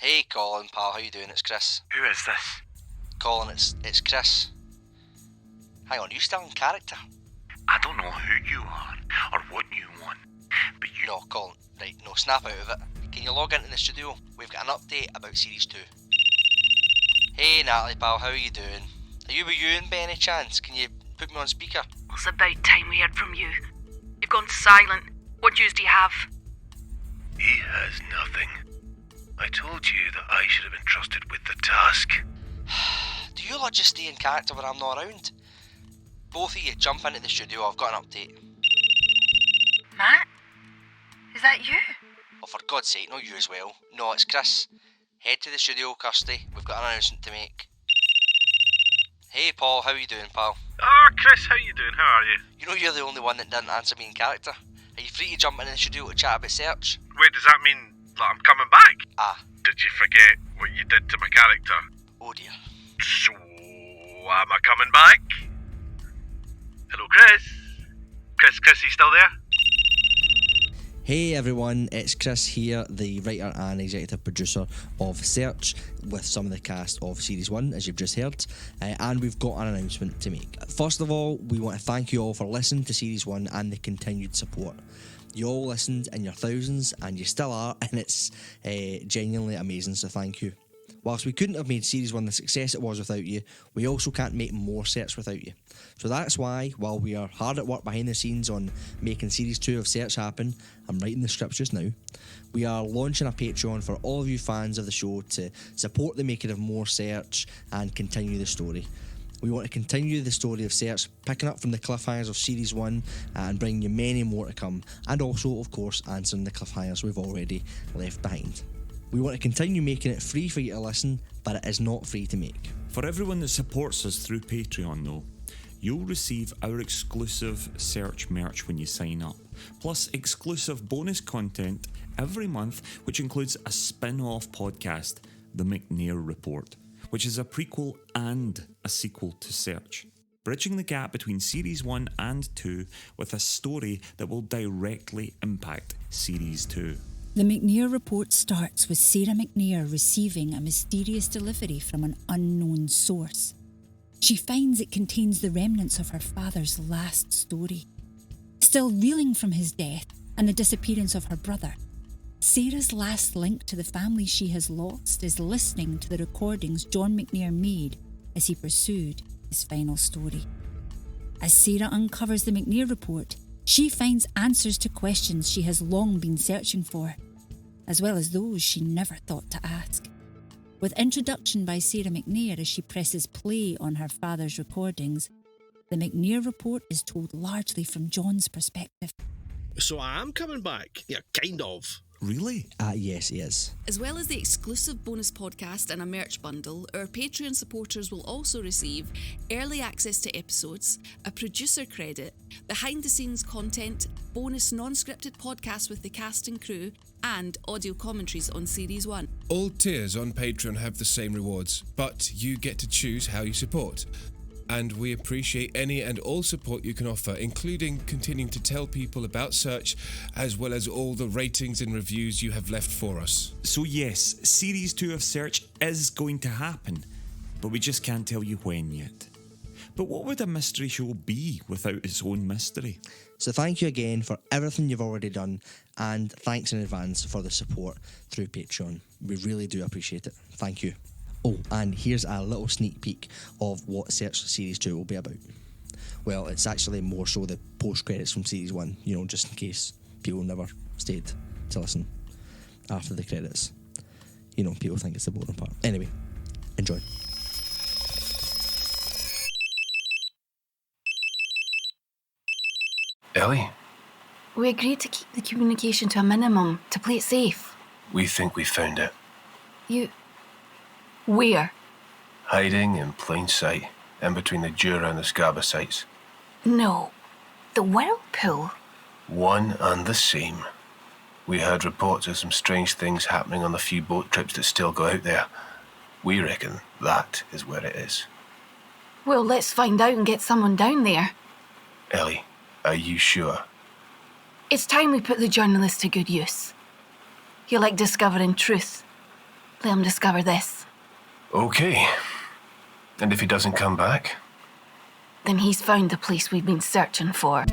Hey Colin, pal, how you doing? It's Chris. Who is this? Colin, it's Chris. Hang on, you still in character? I don't know who you are or what you want, but you... No, Colin, right, no, snap out of it. Can you log into the studio? We've got an update about Series 2. Hey Natalie, pal, how are you doing? Are you with Ewan by any chance? Can you put me on speaker? It's about time we heard from you. You've gone silent. What news do you have? He has nothing. I told you that I should have been trusted with the task. Do you lot just stay in character when I'm not around? Both of you jump into the studio, I've got an update. Matt? Is that you? Oh, for God's sake, not you as well. No, it's Chris. Head to the studio, Kirsty. We've got an announcement to make. Hey Paul, how you doing, pal? Ah, Chris, how you doing? How are you? You know you're the only one that didn't answer me in character. Are you free to jump into the studio to chat about search? Wait, does that mean that I'm coming back? Ah. Did you forget what you did to my character? Oh dear. So, am I coming back? Hello, Chris? Chris, you still there? Hey everyone, it's Chris here, the writer and executive producer of Search, with some of the cast of Series 1, as you've just heard, and we've got an announcement to make. First of all, we want to thank you all for listening to Series 1 and the continued support. You all listened in your thousands, and you still are, and it's genuinely amazing, so thank you. Whilst we couldn't have made Series 1 the success it was without you, we also can't make more Search without you. So that's why, while we are hard at work behind the scenes on making Series 2 of Search happen, I'm writing the scripts just now, we are launching a Patreon for all of you fans of the show to support the making of more Search and continue the story. We want to continue the story of Search, picking up from the cliffhangers of Series 1 and bringing you many more to come, and also, of course, answering the cliffhangers we've already left behind. We want to continue making it free for you to listen, but it is not free to make. For everyone that supports us through Patreon though, you'll receive our exclusive Search merch when you sign up, plus exclusive bonus content every month, which includes a spin-off podcast, The McNair Report, which is a prequel and a sequel to Search, bridging the gap between Series 1 and 2 with a story that will directly impact Series 2. The McNair Report starts with Sarah McNair receiving a mysterious delivery from an unknown source. She finds it contains the remnants of her father's last story. Still reeling from his death and the disappearance of her brother, Sarah's last link to the family she has lost is listening to the recordings John McNair made as he pursued his final story. As Sarah uncovers the McNair Report, she finds answers to questions she has long been searching for, as well as those she never thought to ask. With introduction by Sarah McNair as she presses play on her father's recordings, the McNair Report is told largely from John's perspective. So I am coming back? Yeah, kind of. Really? Yes, he is. As well as the exclusive bonus podcast and a merch bundle, our Patreon supporters will also receive early access to episodes, a producer credit, behind-the-scenes content, bonus non-scripted podcasts with the cast and crew, and audio commentaries on Series 1. All tiers on Patreon have the same rewards, but you get to choose how you support. And we appreciate any and all support you can offer, including continuing to tell people about Search, as well as all the ratings and reviews you have left for us. So yes, Series 2 of Search is going to happen, but we just can't tell you when yet. But what would a mystery show be without its own mystery? So thank you again for everything you've already done, and thanks in advance for the support through Patreon. We really do appreciate it. Thank you. Oh, and here's a little sneak peek of what Search Series 2 will be about. Well, it's actually more so the post-credits from Series 1, just in case people never stayed to listen after the credits. People think it's the boring part. Anyway, enjoy. Ellie, We agreed to keep the communication to a minimum, to play it safe. we think we found it. Where? Hiding in plain sight, in between the Jura and the Scaba sites. No. The whirlpool? One and the same. We heard reports of some strange things happening on the few boat trips that still go out there. We reckon that is where it is. Well, let's find out and get someone down there. Ellie, are you sure? It's time we put the journalist to good use. You like discovering truth. let him discover this. Okay. And if he doesn't come back? Then he's found the place we've been searching for.